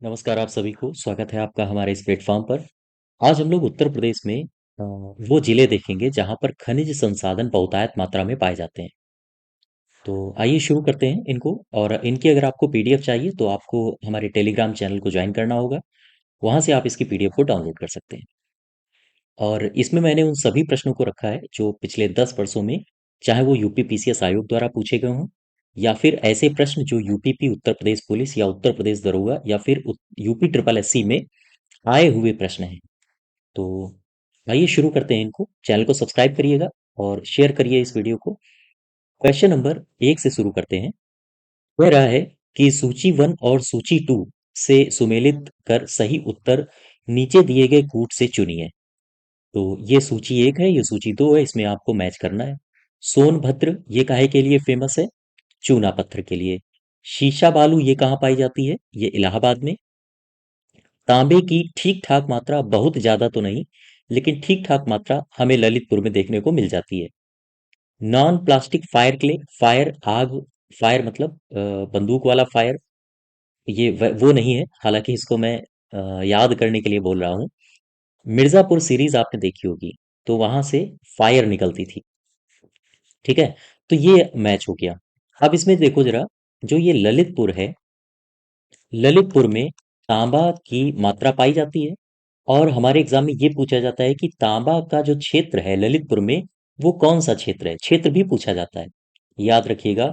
नमस्कार आप सभी को स्वागत है आपका हमारे इस प्लेटफॉर्म पर। आज हम लोग उत्तर प्रदेश में वो जिले देखेंगे जहां पर खनिज संसाधन बहुतायत मात्रा में पाए जाते हैं। तो आइए शुरू करते हैं इनको। और इनकी अगर आपको पीडीएफ चाहिए तो आपको हमारे टेलीग्राम चैनल को ज्वाइन करना होगा। वहां से आप इसकी पीडीएफ को डाउनलोड कर सकते हैं। और इसमें मैंने उन सभी प्रश्नों को रखा है जो पिछले 10 वर्षों में, चाहे वो यूपी पीसीएस आयोग द्वारा पूछे गए हों या फिर ऐसे प्रश्न जो यूपीपी उत्तर प्रदेश पुलिस या उत्तर प्रदेश दरोगा या फिर यूपी ट्रिपल एससी में आए हुए प्रश्न हैं। तो आइए शुरू करते हैं इनको। चैनल को सब्सक्राइब करिएगा और शेयर करिए इस वीडियो को। क्वेश्चन नंबर 1 से शुरू करते हैं। वह रहा है कि सूची 1 और सूची 2 से सुमेलित कर सही उत्तर नीचे दिए गए कूट से चुनिए। तो ये सूची 1 है, ये सूची 2 है, इसमें आपको मैच करना है। सोनभद्र ये काहे के लिए फेमस है? चूना पत्थर के लिए। शीशा बालू ये कहाँ पाई जाती है? ये इलाहाबाद में। तांबे की ठीक ठाक मात्रा, बहुत ज्यादा तो नहीं लेकिन ठीक ठाक मात्रा, हमें ललितपुर में देखने को मिल जाती है। Non plastic fire clay, fire आग, फायर मतलब बंदूक वाला फायर, ये वो नहीं है। हालांकि इसको मैं याद करने के लिए बोल रहा हूँ। मिर्जापुर सीरीज आपने देखी होगी, तो वहां से फायर निकलती थी। ठीक है, तो ये मैच हो गया। अब इसमें देखो जरा, जो ये ललितपुर है, ललितपुर में तांबा की मात्रा पाई जाती है। और हमारे एग्जाम में ये पूछा जाता है कि तांबा का जो क्षेत्र है ललितपुर में, वो कौन सा क्षेत्र है? क्षेत्र भी पूछा जाता है। याद रखिएगा,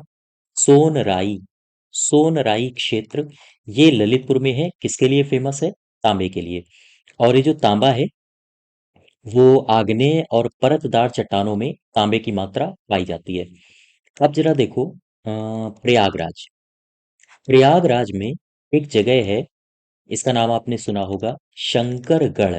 सोनराई, सोनराई क्षेत्र ये ललितपुर में है। किसके लिए फेमस है? तांबे के लिए। और ये जो तांबा है, वो आग्नेय और परतदार चट्टानों में तांबे की मात्रा पाई जाती है। अब जरा देखो, प्रयागराज, प्रयागराज में एक जगह है, इसका नाम आपने सुना होगा, शंकरगढ़।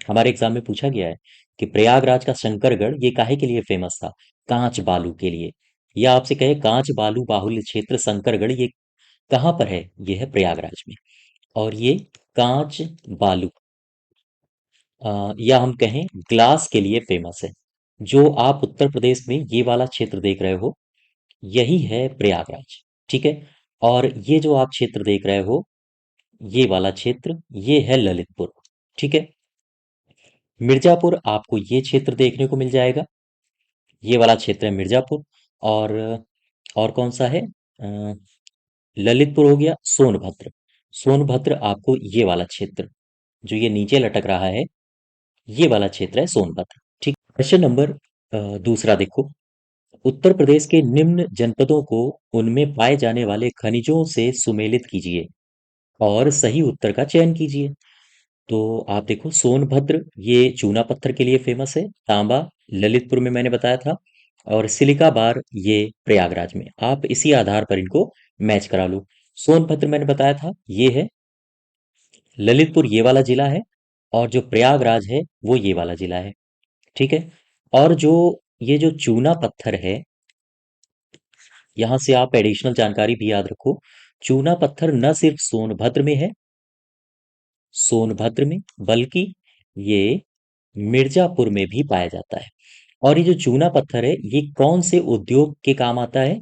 हमारे एग्जाम में पूछा गया है कि प्रयागराज का शंकरगढ़ ये काहे के लिए फेमस था? कांच बालू के लिए। या आपसे कहे कांच बालू बाहुल्य क्षेत्र शंकरगढ़, ये कहाँ पर है? ये है प्रयागराज में। और ये कांच बालू, या हम कहें ग्लास के लिए फेमस है। जो आप उत्तर प्रदेश में ये वाला क्षेत्र देख रहे हो, यही है प्रयागराज। ठीक है। और ये जो आप क्षेत्र देख रहे हो, ये वाला क्षेत्र, ये है ललितपुर। ठीक है। मिर्जापुर आपको ये क्षेत्र देखने को मिल जाएगा। ये वाला क्षेत्र है मिर्जापुर। और कौन सा है? ललितपुर हो गया। सोनभद्र, सोनभद्र आपको ये वाला क्षेत्र, जो ये नीचे लटक रहा है, ये वाला क्षेत्र है सोनभद्र। ठीक। क्वेश्चन नंबर दूसरा देखो। उत्तर प्रदेश के निम्न जनपदों को उनमें पाए जाने वाले खनिजों से सुमेलित कीजिए और सही उत्तर का चयन कीजिए। तो आप देखो, सोनभद्र ये चूना पत्थर के लिए फेमस है। तांबा ललितपुर में मैंने बताया था। और सिलिका बार ये प्रयागराज में। आप इसी आधार पर इनको मैच करा लो। सोनभद्र मैंने बताया था ये है, ललितपुर ये वाला जिला है, और जो प्रयागराज है वो ये वाला जिला है। ठीक है। और जो ये जो चूना पत्थर है, यहां से आप एडिशनल जानकारी भी याद रखो। चूना पत्थर न सिर्फ सोनभद्र में है, सोनभद्र में, बल्कि ये मिर्जापुर में भी पाया जाता है। और ये जो चूना पत्थर है, ये कौन से उद्योग के काम आता है?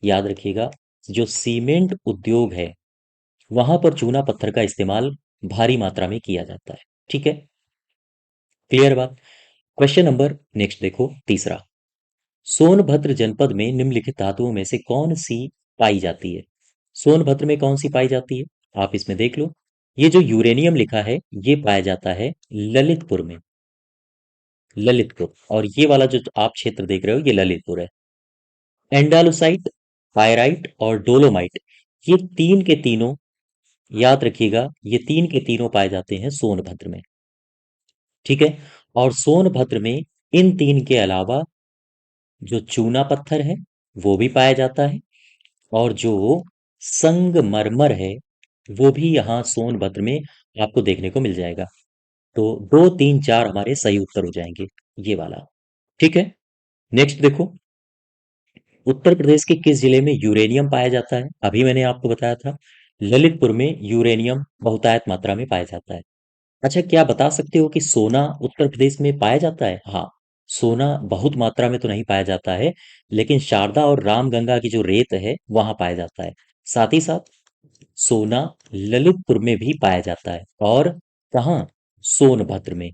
याद रखिएगा, जो सीमेंट उद्योग है, वहां पर चूना पत्थर का इस्तेमाल भारी मात्रा में किया जाता है। ठीक है, क्लियर बात। क्वेश्चन नंबर नेक्स्ट देखो, तीसरा। सोनभद्र जनपद में निम्नलिखित धातुओं में से कौन सी पाई जाती है? सोनभद्र में कौन सी पाई जाती है? आप इसमें देख लो। ये जो यूरेनियम लिखा है, ये पाया जाता है ललितपुर में, ललितपुर। और ये वाला जो आप क्षेत्र देख रहे हो, ये ललितपुर है। एंडालुसाइट, पायराइट और डोलोमाइट, ये तीन के तीनों, याद रखिएगा, ये तीन के तीनों पाए जाते हैं सोनभद्र में। ठीक है। और सोनभद्र में इन तीन के अलावा जो चूना पत्थर है, वो भी पाया जाता है। और जो संगमरमर है, वो भी यहाँ सोनभद्र में आपको देखने को मिल जाएगा। तो 2 3 4 हमारे सही उत्तर हो जाएंगे, ये वाला। ठीक है। नेक्स्ट देखो, उत्तर प्रदेश के किस जिले में यूरेनियम पाया जाता है? अभी मैंने आपको बताया था, ललितपुर में यूरेनियम बहुतायत मात्रा में पाया जाता है। अच्छा, क्या बता सकते हो कि सोना उत्तर प्रदेश में पाया जाता है? हाँ, सोना बहुत मात्रा में तो नहीं पाया जाता है, लेकिन शारदा और रामगंगा की जो रेत है, वहां पाया जाता है। साथ ही साथ सोना ललितपुर में भी पाया जाता है, और कहाँ? सोनभद्र में।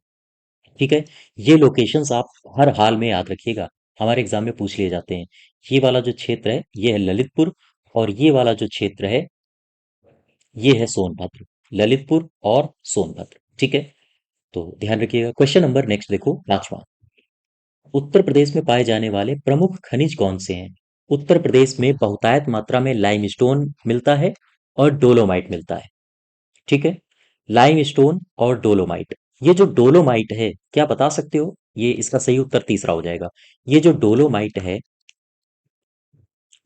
ठीक है। ये लोकेशंस आप हर हाल में याद रखिएगा, हमारे एग्जाम में पूछ लिए जाते हैं। ये वाला जो क्षेत्र है ये है ललितपुर, और ये वाला जो क्षेत्र है ये है सोनभद्र। ललितपुर और सोनभद्र। ठीक है। तो ध्यान रखिएगा। क्वेश्चन नंबर नेक्स्ट देखो, पांचवा। उत्तर प्रदेश में पाए जाने वाले प्रमुख खनिज कौन से हैं? उत्तर प्रदेश में बहुतायत मात्रा में लाइमस्टोन मिलता है और डोलोमाइट मिलता है। ठीक है। लाइमस्टोन और डोलोमाइट। ये जो डोलोमाइट है, क्या बता सकते हो? ये इसका सही उत्तर तीसरा हो जाएगा। ये जो डोलोमाइट है,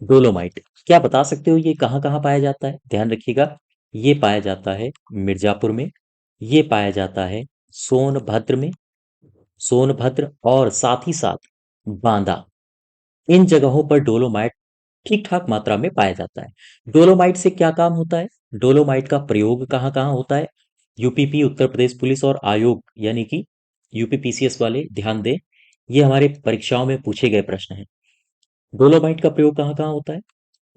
डोलोमाइट, क्या बता सकते हो ये कहाँ कहाँ पाया जाता है? ध्यान रखिएगा। ये पाया जाता है मिर्जापुर में, ये पाया जाता है सोनभद्र में, सोनभद्र और साथ ही साथ बांदा। इन जगहों पर डोलोमाइट ठीक ठाक मात्रा में पाया जाता है। डोलोमाइट से क्या काम होता है? डोलोमाइट का प्रयोग कहाँ कहाँ होता है? यूपीपी, उत्तर प्रदेश पुलिस और आयोग, यानी कि यूपीपीसीएस वाले ध्यान दें, ये हमारे परीक्षाओं में पूछे गए प्रश्न हैं। डोलोमाइट का प्रयोग कहाँ कहाँ होता है?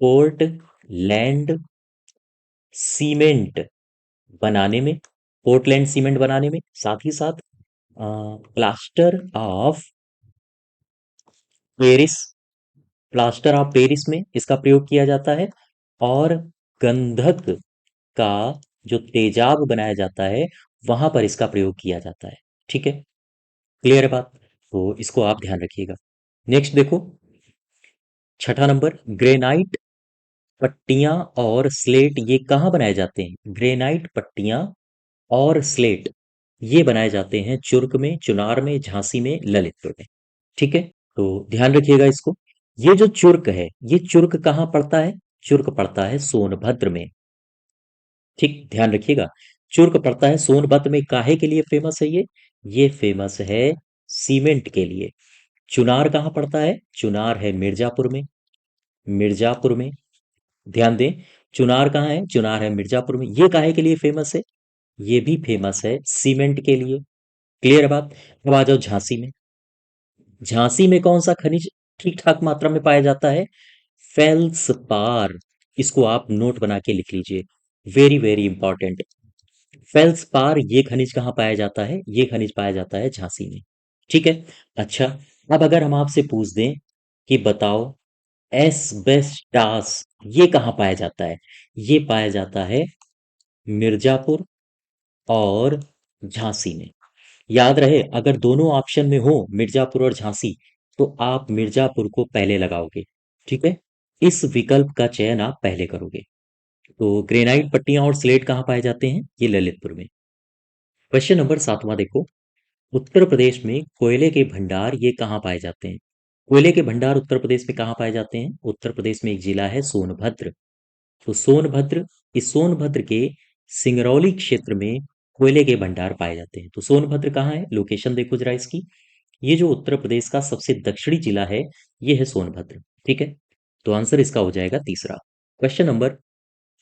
पोर्ट लैंड सीमेंट बनाने में, पोर्टलैंड सीमेंट बनाने में, साथ ही साथ plaster of Paris, plaster of Paris में इसका प्रयोग किया जाता है। और गंधक का जो तेजाब बनाया जाता है, वहां पर इसका प्रयोग किया जाता है। ठीक है। क्लियर है बात? तो इसको आप ध्यान रखिएगा। नेक्स्ट देखो, छठा नंबर। ग्रेनाइट पट्टियां और स्लेट ये कहाँ बनाए जाते हैं? ग्रेनाइट पट्टियां और स्लेट ये बनाए जाते हैं चुर्क में, चुनार में, झांसी में, ललितपुर में। ठीक है। तो ध्यान रखिएगा इसको। ये जो चुर्क है, ये चुर्क कहाँ पड़ता है? चुर्क पड़ता है सोनभद्र में। ठीक, ध्यान रखिएगा। चुर्क पड़ता है सोनभद्र में। काहे के लिए फेमस है ये फेमस है सीमेंट के लिए। चुनार कहाँ पड़ता है? चुनार है मिर्जापुर में, मिर्जापुर में। ध्यान दें, चुनार कहाँ है? चुनार है मिर्जापुर में। ये काहे के लिए फेमस है? ये भी फेमस है सीमेंट के लिए। क्लियर है बात? अब आ जाओ झांसी में। झांसी में कौन सा खनिज ठीक ठाक मात्रा में पाया जाता है? फेल्सपार। इसको आप नोट बना के लिख लीजिए, वेरी वेरी इंपॉर्टेंट। फेल्सपार ये खनिज कहाँ पाया जाता है? ये खनिज पाया जाता है झांसी में। ठीक है। अच्छा, अब अगर हम आपसे पूछ दें कि बताओ एस्बेस्टास ये कहाँ पाया जाता है? ये पाया जाता है मिर्जापुर और झांसी में। याद रहे, अगर दोनों ऑप्शन में हो मिर्जापुर और झांसी, तो आप मिर्जापुर को पहले लगाओगे। ठीक है। इस विकल्प का चयन आप पहले करोगे। तो ग्रेनाइट पट्टियां और स्लेट कहाँ पाए जाते हैं? ये ललितपुर में। क्वेश्चन नंबर सातवां देखो। उत्तर प्रदेश में कोयले के भंडार ये कहाँ पाए जाते हैं? कोयले के भंडार उत्तर प्रदेश में कहाँ पाए जाते हैं? उत्तर प्रदेश में एक जिला है सोनभद्र। तो सोनभद्र, इस सोनभद्र के सिंगरौली क्षेत्र में कोयले के भंडार पाए जाते हैं। तो सोनभद्र कहाँ है? लोकेशन देखो जरा इसकी। ये जो उत्तर प्रदेश का सबसे दक्षिणी जिला है, ये है सोनभद्र। ठीक है। तो आंसर इसका हो जाएगा तीसरा। क्वेश्चन नंबर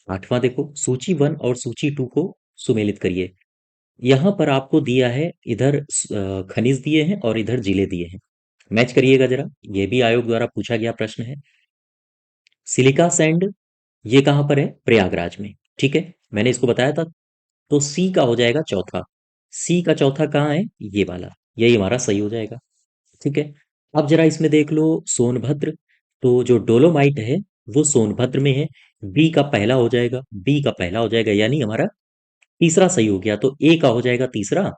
आठवां देखो, सूची वन और सूची टू को सुमेलित करिए। यहां पर आपको दिया है, इधर खनिज दिए हैं और इधर जिले दिए हैं। मैच करिएगा जरा, ये भी आयोग द्वारा पूछा गया प्रश्न है। सिलिका सैंड ये कहां पर है? प्रयागराज में। ठीक है, मैंने इसको बताया था। तो सी का हो जाएगा चौथा। सी का चौथा कहाँ है? ये वाला, यही हमारा सही हो जाएगा। ठीक है। अब जरा इसमें देख लो सोनभद्र। तो जो डोलोमाइट है वो सोनभद्र में है। बी का पहला हो जाएगा, बी का पहला हो जाएगा, यानी हमारा तीसरा सही हो गया। तो ए का हो जाएगा तीसरा,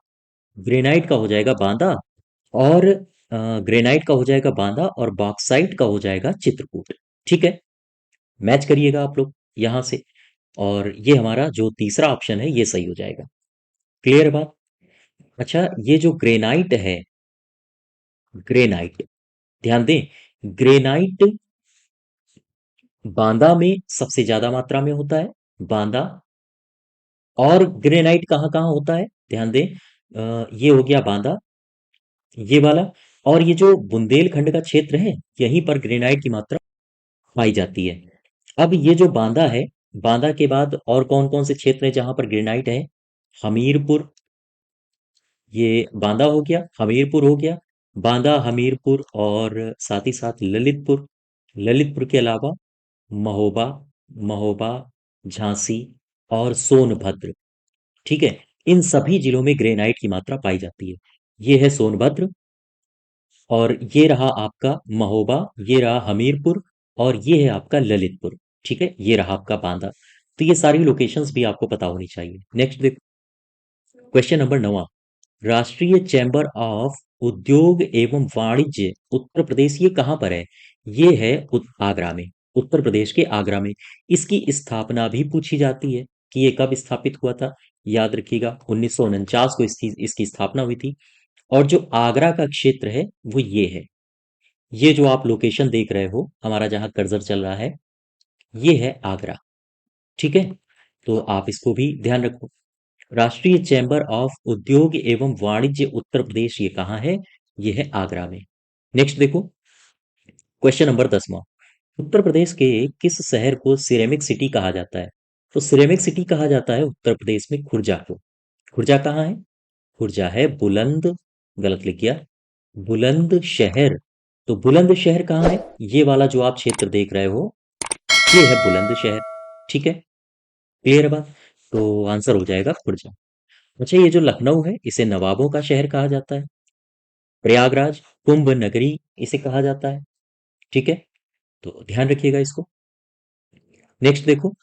ग्रेनाइट का हो जाएगा बांदा, और ग्रेनाइट का हो जाएगा बांदा, और बॉक्साइट का हो जाएगा चित्रकूट। ठीक है। मैच करिएगा आप लोग यहां से, और ये हमारा जो तीसरा ऑप्शन है ये सही हो जाएगा। क्लियर बात? अच्छा, ये जो ग्रेनाइट है, ग्रेनाइट, ध्यान दें, ग्रेनाइट बांदा में सबसे ज्यादा मात्रा में होता है, बांदा। और ग्रेनाइट कहाँ कहाँ होता है? ध्यान दें, ये हो गया बांदा, ये वाला। और ये जो बुंदेलखंड का क्षेत्र है, यहीं पर ग्रेनाइट की मात्रा पाई जाती है। अब ये जो बांदा है, बांदा के बाद और कौन कौन से क्षेत्र है जहां पर ग्रेनाइट है? हमीरपुर, ये बांदा हो गया, हमीरपुर हो गया, बांदा, हमीरपुर, और साथ ही साथ ललितपुर। ललितपुर के अलावा महोबा, महोबा, झांसी और सोनभद्र। ठीक है, इन सभी जिलों में ग्रेनाइट की मात्रा पाई जाती है। ये है सोनभद्र, और ये रहा आपका महोबा, ये रहा हमीरपुर, और ये है आपका ललितपुर। ठीक है, ये रहा आपका बांदा। तो ये सारी लोकेशंस भी आपको पता होनी चाहिए। नेक्स्ट देखो, क्वेश्चन नंबर 9। राष्ट्रीय चैम्बर ऑफ उद्योग एवं वाणिज्य उत्तर प्रदेश, ये कहाँ पर है? ये है आगरा में। उत्तर प्रदेश के आगरा में। इसकी स्थापना भी पूछी जाती है कि ये कब स्थापित हुआ था। याद रखिएगा, 1949 को इसकी स्थापना हुई थी। और जो आगरा का क्षेत्र है वो ये है। ये जो आप लोकेशन देख रहे हो, हमारा जहां कर्सर चल रहा है, ये है आगरा। ठीक है, तो आप इसको भी ध्यान रखो। राष्ट्रीय चैम्बर ऑफ उद्योग एवं वाणिज्य उत्तर प्रदेश, ये कहाँ है? ये है आगरा में। नेक्स्ट देखो, क्वेश्चन नंबर 10। उत्तर प्रदेश के किस शहर को सिरेमिक सिटी कहा जाता है? तो सिरेमिक सिटी कहा जाता है उत्तर प्रदेश में खुर्जा को। खुर्जा कहाँ है? खुर्जा है बुलंद, गलत लिख गया, बुलंद शहर। तो बुलंद शहर कहाँ है? ये वाला जो आप क्षेत्र देख रहे हो, ये है बुलंद शहर। ठीक है, क्लियर है बात? तो आंसर हो जाएगा खुर्जा। अच्छा, ये जो लखनऊ है, इसे नवाबों का शहर कहा जाता है। प्रयागराज कुंभ नगरी इसे कहा जाता है। ठीक है, तो ध्यान रखिएगा इसको। नेक्स्ट देखो,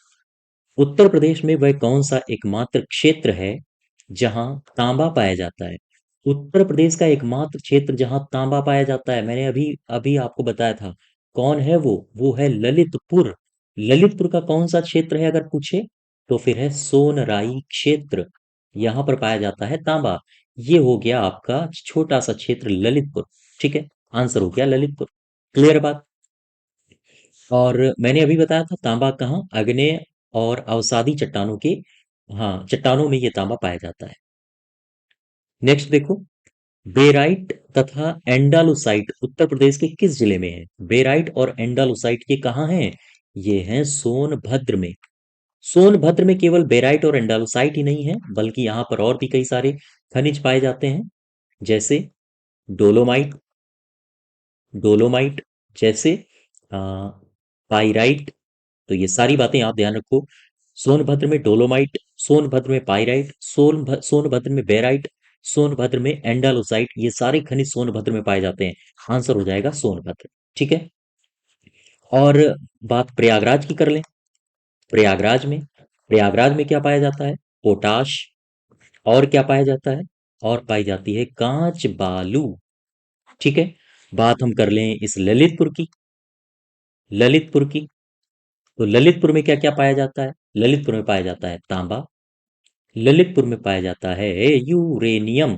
उत्तर प्रदेश में वह कौन सा एकमात्र क्षेत्र है जहां तांबा पाया जाता है? उत्तर प्रदेश का एकमात्र क्षेत्र जहां तांबा पाया जाता है, मैंने अभी अभी आपको बताया था। कौन है वो है ललितपुर। ललितपुर का कौन सा क्षेत्र है अगर पूछे, तो फिर है सोनराई क्षेत्र। यहां पर पाया जाता है तांबा। ये हो गया आपका छोटा सा क्षेत्र ललितपुर। ठीक है, आंसर हो गया ललितपुर। क्लियर बात? और मैंने अभी बताया था तांबा कहाँ, आग्नेय और अवसादी चट्टानों के, हाँ, चट्टानों में ये तांबा पाया जाता है। नेक्स्ट देखो, बेराइट तथा एंडालुसाइट उत्तर प्रदेश के किस जिले में है? बेराइट और एंडालुसाइट ये कहाँ हैं? ये हैं सोनभद्र में। सोनभद्र में केवल बेराइट और एंडालुसाइट ही नहीं है, बल्कि यहाँ पर और भी कई सारे खनिज पाए जाते हैं, जैसे डोलोमाइट, डोलोमाइट जैसे आ, पाइराइट। तो ये सारी बातें आप ध्यान रखो। सोनभद्र में डोलोमाइट, सोनभद्र में पाइराइट, सोनभद्र में बेराइट, सोनभद्र में एंडालोसाइट, ये सारे खनिज सोनभद्र में पाए जाते हैं। आंसर हो जाएगा सोनभद्र। ठीक है, और बात प्रयागराज की कर लें। प्रयागराज में क्या पाया जाता है? पोटाश। और क्या पाया जाता है? और पाई जाती है कांच बालू। ठीक है, बात हम कर लें इस ललितपुर की। तो ललितपुर में क्या क्या पाया जाता है? ललितपुर में पाया जाता है तांबा, ललितपुर में पाया जाता है यूरेनियम।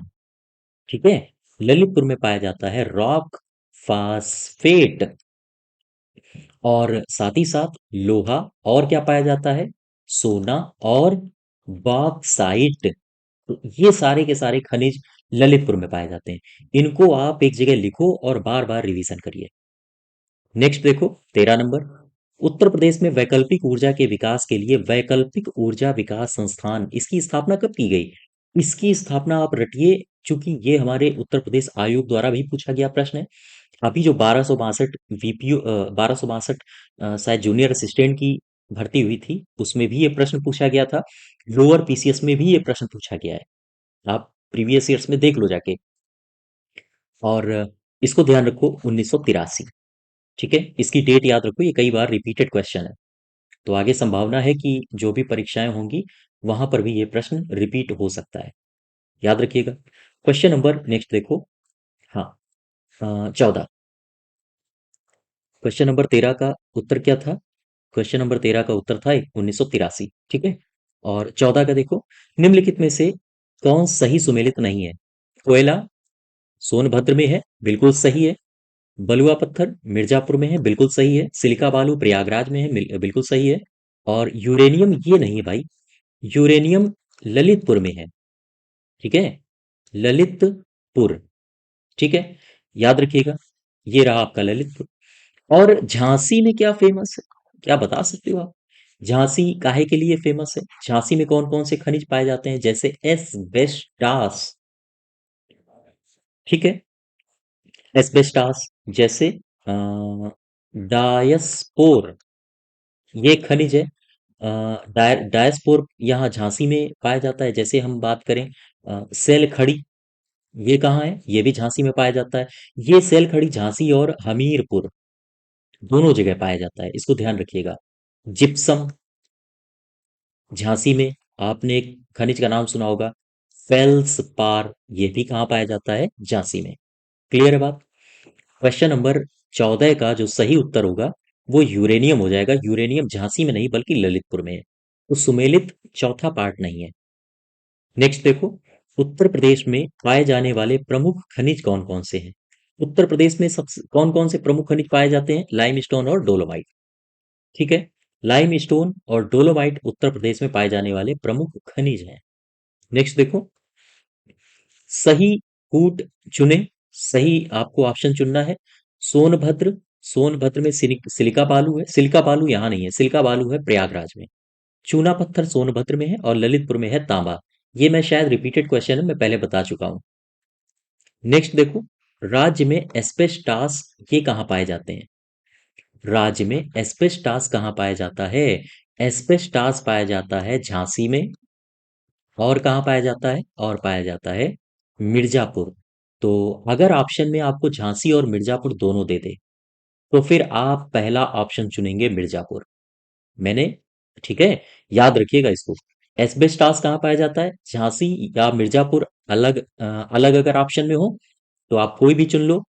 ठीक है, ललितपुर में पाया जाता है रॉक फास्फेट, और साथ ही साथ लोहा। और क्या पाया जाता है? सोना और बॉक्साइट। तो ये सारे के सारे खनिज ललितपुर में पाए जाते हैं। इनको आप एक जगह लिखो और बार बार रिवीजन करिए। नेक्स्ट देखो, 13 नंबर। उत्तर प्रदेश में वैकल्पिक ऊर्जा के विकास के लिए वैकल्पिक ऊर्जा विकास संस्थान, इसकी स्थापना कब की गई? इसकी स्थापना आप रटिए, चूंकि ये हमारे उत्तर प्रदेश आयोग द्वारा भी पूछा गया प्रश्न है। अभी जो 1262 वीपीओ, 1262 शायद जूनियर असिस्टेंट की भर्ती हुई थी, उसमें भी ये प्रश्न पूछा गया था। लोअर पीसीएस में भी ये प्रश्न पूछा गया है। आप प्रीवियस ईयर्स में देख लो जाके। और इसको ध्यान रखो, 1983। ठीक है, इसकी डेट याद रखो, ये कई बार रिपीटेड क्वेश्चन है। तो आगे संभावना है कि जो भी परीक्षाएं होंगी, वहां पर भी ये प्रश्न रिपीट हो सकता है। याद रखिएगा। क्वेश्चन नंबर नेक्स्ट देखो। हाँ, 14। क्वेश्चन नंबर 13 का उत्तर क्या था? क्वेश्चन नंबर 13 का उत्तर था 1983। ठीक है, और 14 का देखो, निम्नलिखित में से कौन सही सुमेलित नहीं है? कोयला सोनभद्र में है, बिल्कुल सही है। बलुआ पत्थर मिर्जापुर में है, बिल्कुल सही है। सिलिका बालू प्रयागराज में है, बिल्कुल सही है। और यूरेनियम ये नहीं है भाई, यूरेनियम ललितपुर में है। ठीक है, ललितपुर। ठीक है, याद रखिएगा। ये रहा आपका ललितपुर। और झांसी में क्या फेमस है? क्या बता सकते हो आप? झांसी काहे के लिए फेमस है? झांसी में कौन कौन से खनिज पाए जाते हैं? जैसे एस्बेस्टास। ठीक है, एस्बेस्टास जैसे डायस्पोर, ये खनिज है। डायस्पोर यहाँ झांसी में पाया जाता है। जैसे हम बात करें सेल खड़ी, ये कहाँ है? ये भी झांसी में पाया जाता है। ये सेल खड़ी झांसी और हमीरपुर दोनों जगह पाया जाता है, इसको ध्यान रखिएगा। जिप्सम झांसी में, आपने एक खनिज का नाम सुना होगा फेल्सपार, ये भी कहाँ पाया जाता है? झांसी में। क्लियर है बात? क्वेश्चन नंबर 14 का जो सही उत्तर होगा वो यूरेनियम हो जाएगा। यूरेनियम झांसी में नहीं बल्कि ललितपुर में है, तो सुमेलित चौथा पार्ट नहीं है। नेक्स्ट देखो, उत्तर प्रदेश में पाए जाने वाले प्रमुख खनिज कौन कौन से हैं? उत्तर प्रदेश में सबसे कौन कौन से प्रमुख खनिज पाए जाते हैं? लाइमस्टोन और डोलोमाइट। ठीक है, लाइमस्टोन और डोलोमाइट उत्तर प्रदेश में पाए जाने वाले प्रमुख खनिज हैं। नेक्स्ट देखो, सही कूट चुने। सही आपको ऑप्शन चुनना है। सोनभद्र, सोनभद्र में सिलिका बालू है। सिलिका बालू यहाँ नहीं है, सिलिका बालू है प्रयागराज में। चूना पत्थर सोनभद्र में है और ललितपुर में है तांबा। ये मैं शायद रिपीटेड क्वेश्चन है, मैं पहले बता चुका हूं। नेक्स्ट देखो, राज्य में एस्बेस्टास ये कहाँ पाए जाते हैं? राज्य में एस्बेस्टास कहाँ पाया जाता है? एस्बेस्टास पाया जाता है झांसी में। और कहाँ पाया जाता है? और पाया जाता है मिर्जापुर। तो अगर ऑप्शन में आपको झांसी और मिर्जापुर दोनों दे दे, तो फिर आप पहला ऑप्शन चुनेंगे मिर्जापुर। मैंने, ठीक है, याद रखिएगा इसको। एस्बेस्टास कहाँ पाया जाता है? झांसी या मिर्जापुर, अलग अलग अगर ऑप्शन में हो तो आप कोई भी चुन लो,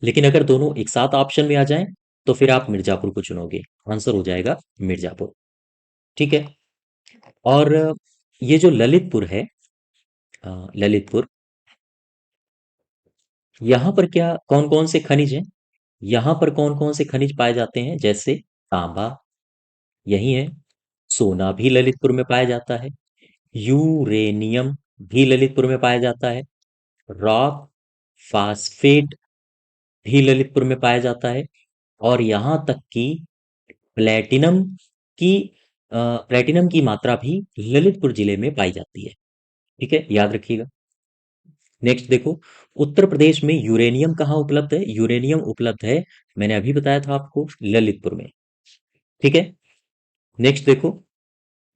लेकिन अगर दोनों एक साथ ऑप्शन में आ जाएं तो फिर आप मिर्जापुर को चुनोगे। आंसर हो जाएगा मिर्जापुर। ठीक है। और ये जो ललितपुर है, ललितपुर, यहाँ पर क्या कौन कौन से खनिज हैं? यहाँ पर कौन कौन से खनिज पाए जाते हैं? जैसे तांबा यही है, सोना भी ललितपुर में पाया जाता है, यूरेनियम भी ललितपुर में पाया जाता है, रॉक फास्फेट भी ललितपुर में पाया जाता है, और यहाँ तक कि प्लेटिनम की प्लेटिनम की मात्रा भी ललितपुर जिले में पाई जाती है। ठीक है, याद रखिएगा। नेक्स्ट देखो, उत्तर प्रदेश में यूरेनियम कहाँ उपलब्ध है? यूरेनियम उपलब्ध है, मैंने अभी बताया था आपको, ललितपुर में। ठीक है। नेक्स्ट देखो,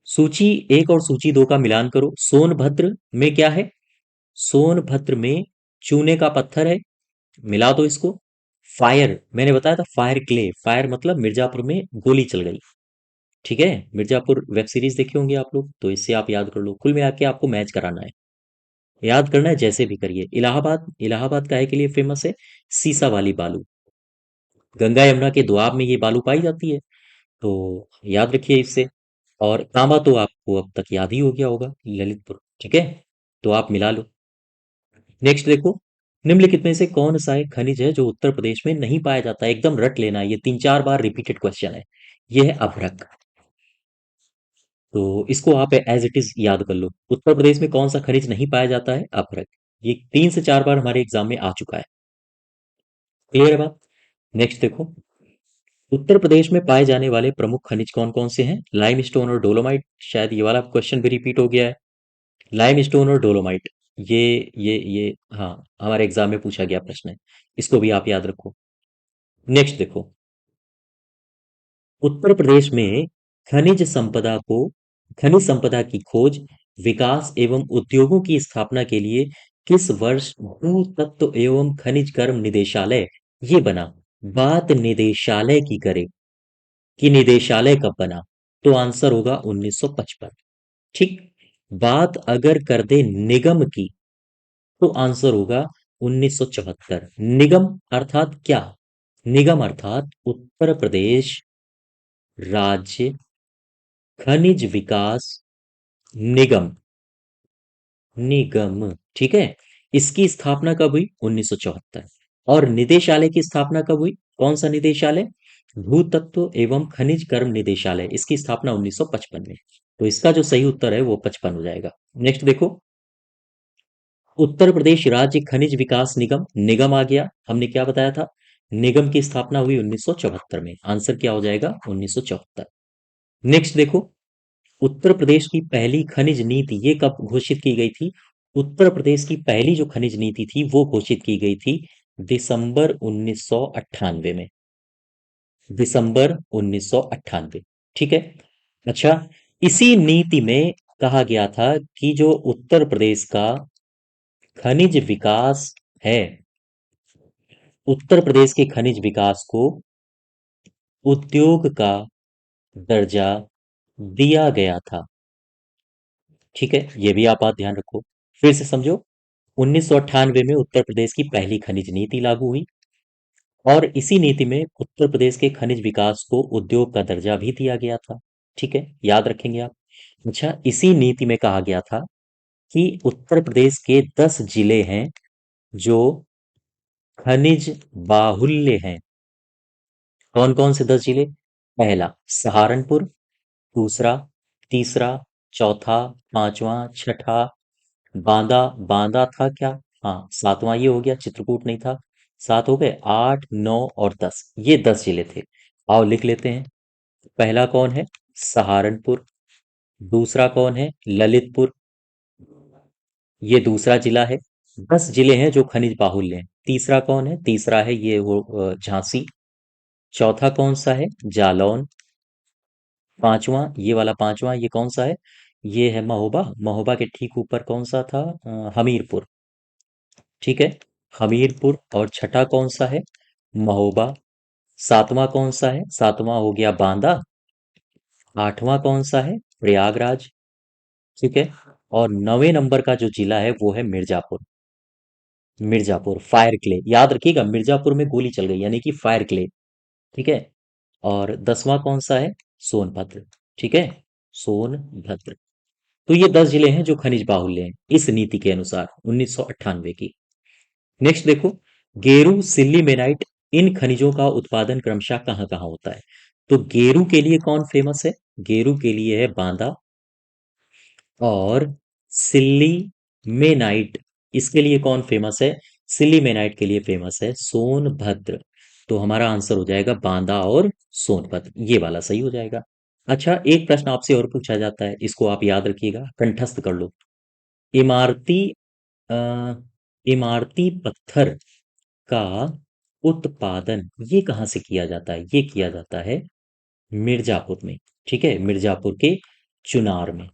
सूची एक और सूची दो का मिलान करो। सोनभद्र में क्या है? सोनभद्र में चूने का पत्थर है, मिला दो इसको। फायर, मैंने बताया था फायर क्ले, फायर मतलब मिर्जापुर में गोली चल गई। ठीक है, मिर्जापुर वेब सीरीज देखे होंगे आप लोग, तो इससे आप याद कर लो। कुल मिला के आपको मैच कराना है, याद करना है, जैसे भी करिए। इलाहाबाद, इलाहाबाद काहे के लिए फेमस है? सीसा वाली बालू, गंगा यमुना के दोआब में ये बालू पाई जाती है, तो याद रखिए इससे। और तांबा तो आपको अब तक याद ही हो गया होगा, ललितपुर। ठीक है, तो आप मिला लो। नेक्स्ट देखो, निम्नलिखित में से कौन सा एक खनिज है जो उत्तर प्रदेश में नहीं पाया जाता है? एकदम रट लेना, ये 3-4 बार रिपीटेड क्वेश्चन है। ये है अभ्रक। तो इसको आप एज इट इज याद कर लो। उत्तर प्रदेश में कौन सा खनिज नहीं पाया जाता है? अभ्रक। ये 3 से 4 बार हमारे एग्जाम में आ चुका है। क्लियर है बात? नेक्स्ट देखो, उत्तर प्रदेश में पाए जाने वाले प्रमुख खनिज कौन कौन से हैं? लाइमस्टोन और डोलोमाइट, शायद ये वाला क्वेश्चन भी रिपीट हो गया है। लाइमस्टोन और डोलोमाइट, ये ये हाँ, हमारे एग्जाम में पूछा गया प्रश्न है, इसको भी आप याद रखो। नेक्स्ट देखो, उत्तर प्रदेश में खनिज संपदा को खनिज संपदा की खोज, विकास एवं उद्योगों की स्थापना के लिए किस वर्ष भू तत्व एवं खनिज कर्म निदेशालय ये बना? बात निदेशालय की करे कि निदेशालय कब बना, तो आंसर होगा 1955। ठीक। बात अगर कर दे निगम की, तो आंसर होगा 1974। निगम अर्थात क्या? निगम अर्थात उत्तर प्रदेश राज्य खनिज विकास निगम, निगम। ठीक है, इसकी स्थापना कब हुई? 1974। और निदेशालय की स्थापना कब हुई? कौन सा निदेशालय? भूतत्व एवं खनिज कर्म निदेशालय, इसकी स्थापना 1955 में। तो इसका जो सही उत्तर है वो 55 हो जाएगा। नेक्स्ट देखो, उत्तर प्रदेश राज्य खनिज विकास निगम, निगम आ गया, हमने क्या बताया था? निगम की स्थापना हुई 1974 में। आंसर क्या हो जाएगा? 1974। नेक्स्ट देखो, उत्तर प्रदेश की पहली खनिज नीति ये कब घोषित की गई थी? उत्तर प्रदेश की पहली जो खनिज नीति थी वो घोषित की गई थी दिसंबर 1998 में। दिसंबर 1998। ठीक है। अच्छा, इसी नीति में कहा गया था कि जो उत्तर प्रदेश का खनिज विकास है, उत्तर प्रदेश के खनिज विकास को उद्योग का दर्जा दिया गया था। ठीक है, ये भी आप बात ध्यान रखो। फिर से समझो, 1998 में उत्तर प्रदेश की पहली खनिज नीति लागू हुई, और इसी नीति में उत्तर प्रदेश के खनिज विकास को उद्योग का दर्जा भी दिया गया था। ठीक है, याद रखेंगे आप। अच्छा, इसी नीति में कहा गया था कि उत्तर प्रदेश के 10 जिले हैं जो खनिज बाहुल्य हैं। कौन कौन से 10 जिले? पहला सहारनपुर, दूसरा, तीसरा, चौथा, पांचवा, छठा, बांदा। बांदा था क्या? हाँ, सातवां ये हो गया, चित्रकूट नहीं था। सात हो गए, 8, 9 और 10, ये 10 जिले थे। आओ लिख लेते हैं। पहला कौन है? सहारनपुर। दूसरा कौन है? ललितपुर। ये दूसरा जिला है। 10 जिले हैं जो खनिज बाहुल्य हैं। तीसरा कौन है? तीसरा है ये वो झांसी। चौथा कौन सा है? जालौन। पांचवा, ये वाला पांचवा, ये कौन सा है? ये है महोबा। महोबा के ठीक ऊपर कौन सा था? हमीरपुर। ठीक है, हमीरपुर। और छठा कौन सा है? महोबा। सातवां कौन सा है? सातवां हो गया बांदा। आठवां कौन सा है? प्रयागराज। ठीक है, और 9वें नंबर का जो जिला है वो है मिर्जापुर। मिर्जापुर फायर क्ले, याद रखिएगा, मिर्जापुर में गोली चल गई यानी कि फायर क्ले। ठीक है, और 10वां कौन सा है? सोनभद्र। ठीक है, सोनभद्र। तो ये 10 जिले हैं जो खनिज बाहुल्य हैं इस नीति के अनुसार 1998 की। नेक्स्ट देखो, गेरू, सिल्लीमेनाइट, इन खनिजों का उत्पादन क्रमशः कहाँ कहाँ होता है? तो गेरू के लिए कौन फेमस है? गेरू के लिए है बांदा। और सिल्ली मेनाइट, इसके लिए कौन फेमस है? सिल्ली मेनाइट के लिए फेमस है सोनभद्र। तो हमारा आंसर हो जाएगा बांदा और सोनभद्र, ये वाला सही हो जाएगा। अच्छा, एक प्रश्न आपसे और पूछा जाता है, इसको आप याद रखिएगा, कंठस्थ कर लो। इमारती अ, इमारती पत्थर का उत्पादन ये कहाँ से किया जाता है? ये किया जाता है मिर्जापुर में। ठीक है, मिर्जापुर के चुनार में।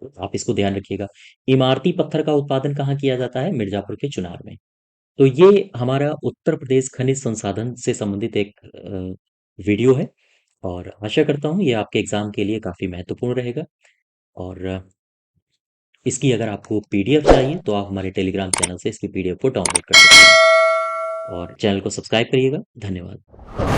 तो आप इसको ध्यान रखिएगा। इमारती पत्थर का उत्पादन कहाँ किया जाता है? मिर्जापुर के चुनार में। तो ये हमारा उत्तर प्रदेश खनिज संसाधन से संबंधित एक वीडियो है, और आशा करता हूँ ये आपके एग्जाम के लिए काफी महत्वपूर्ण रहेगा। और इसकी अगर आपको पीडीएफ चाहिए तो आप हमारे टेलीग्राम चैनल से इसकी पीडीएफ को डाउनलोड कर सकते हैं। और चैनल को सब्सक्राइब करिएगा। धन्यवाद।